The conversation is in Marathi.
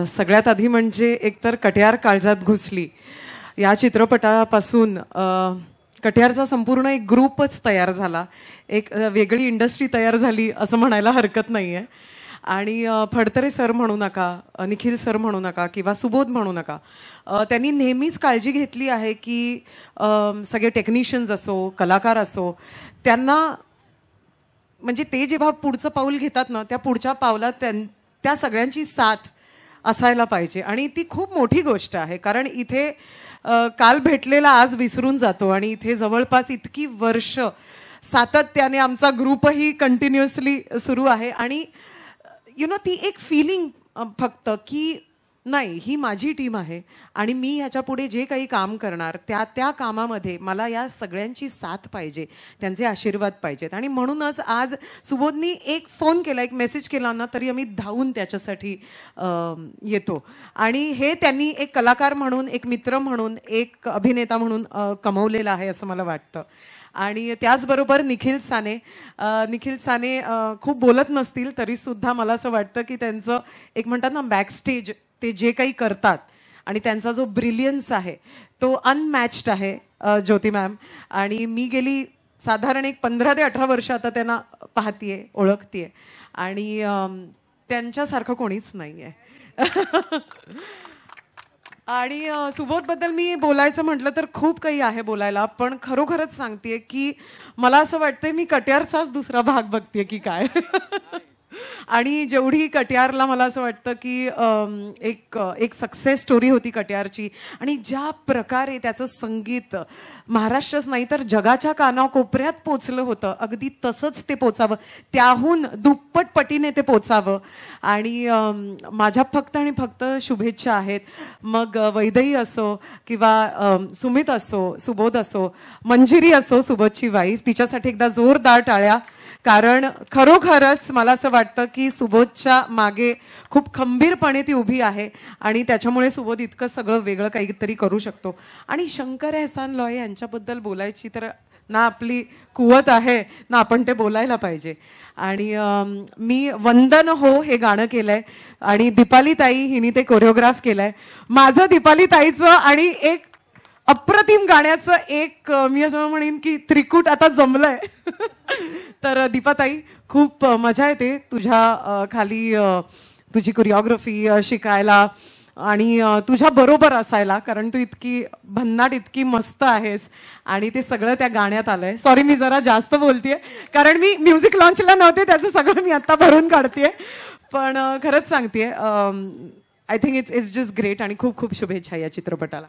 सगळ्यात आधी म्हणजे एकतर कट्यार काळजात घुसली या चित्रपटापासून कट्यारचा संपूर्ण एक ग्रुपच तयार झाला, एक वेगळी इंडस्ट्री तयार झाली असं म्हणायला हरकत नाही आहे. आणि फडतरे सर म्हणू नका, निखिल सर म्हणू नका किंवा सुबोध म्हणू नका, त्यांनी नेहमीच काळजी घेतली आहे की सगळे टेक्निशियन्स असो, कलाकार असो, त्यांना म्हणजे ते जेव्हा पुढचं पाऊल घेतात ना, त्या पुढच्या पावलात त्या सगळ्यांची साथ असायला पाहिजे. आणि ती खूप मोठी गोष्ट आहे, कारण इथे काल भेटलेला आज विसरून जातो आणि इथे जवळपास इतकी वर्ष सातत्याने आमचा ग्रुपही कंटिन्युअसली सुरू आहे. आणि ती एक फिलिंग फक्त की नाही, ही माझी टीम आहे आणि मी ह्याच्या पुढे जे काही काम करणार त्या कामामध्ये मला या सगळ्यांची साथ पाहिजे, त्यांचे आशीर्वाद पाहिजेत. आणि म्हणूनच आज सुबोधनी एक फोन केला, एक मेसेज केला ना, तरी आम्ही धावून त्याच्यासाठी येतो. आणि हे त्यांनी एक कलाकार म्हणून, एक मित्र म्हणून, एक अभिनेता म्हणून कमवलेलं आहे असं मला वाटतं. आणि त्याचबरोबर निखिल साने खूप बोलत नसतील तरीसुद्धा मला असं वाटतं की त्यांचं एक म्हणतात ना, बॅकस्टेज ते जे काही करतात आणि त्यांचा जो ब्रिलियन्स आहे तो अनमॅच्ड आहे. ज्योती मॅम आणि मी गेली साधारण एक 15 ते 18 वर्ष आता त्यांना पाहतीये, ओळखतीये आणि त्यांच्यासारखं कोणीच नाही आहे. आणि सुबोधबद्दल मी बोलायचं म्हटलं तर खूप काही आहे बोलायला, पण खरोखरच सांगतेय की मला असं वाटतंय मी कट्यारचाच दुसरा भाग बघतेय की काय. आणि जेवढी कट्यारला मला असं वाटतं की एक सक्सेस स्टोरी होती कट्यारची, आणि ज्या प्रकारे त्याचं संगीत महाराष्ट्रच नाही तर जगाच्या कानाकोपऱ्यात पोचलं होतं, अगदी तसंच ते पोचावं, त्याहून दुप्पट पटीने ते पोचावं. आणि माझ्या फक्त आणि फक्त शुभेच्छा आहेत. मग वैदेही असो किंवा सुमित असो, सुबोध असो, मंजिरी असो, सुबोधची वाईफ, तिच्यासाठी एकदा जोरदार टाळ्या. कारण खरोखरच मला असं वाटतं की सुबोधच्या मागे खूप खंबीरपणे ती उभी आहे आणि त्याच्यामुळे सुबोध इतकं सगळं वेगळं काहीतरी करू शकतो. आणि शंकर एहसान लॉय यांच्याबद्दल बोलायची तर ना आपली कुवत आहे ना आपण ते बोलायला पाहिजे. आणि मी वंदन हो हे गाणं केलंय आणि दीपाली ताई हिने ते कोरिओग्राफ केलंय. माझं दीपाली ताईचं आणि एक अप्रतिम गाण्याचं एक मी असं म्हणेन की त्रिकूट आता जमलंय. तर दीपाताई खूप मजा येते तुझ्या खाली तुझी कोरिओग्राफी शिकायला आणि तुझ्या बरोबर असायला, कारण तू इतकी भन्नाट, इतकी मस्त आहेस आणि ते सगळं त्या गाण्यात आलंय. सॉरी मी जरा जास्त बोलतेय कारण मी म्युझिक लॉन्चला नव्हते, त्याचं सगळं मी आता भरून काढतेय. पण खरंच सांगतेय, I think it's just great आणि खूप खूप शुभेच्छा या चित्रपटाला.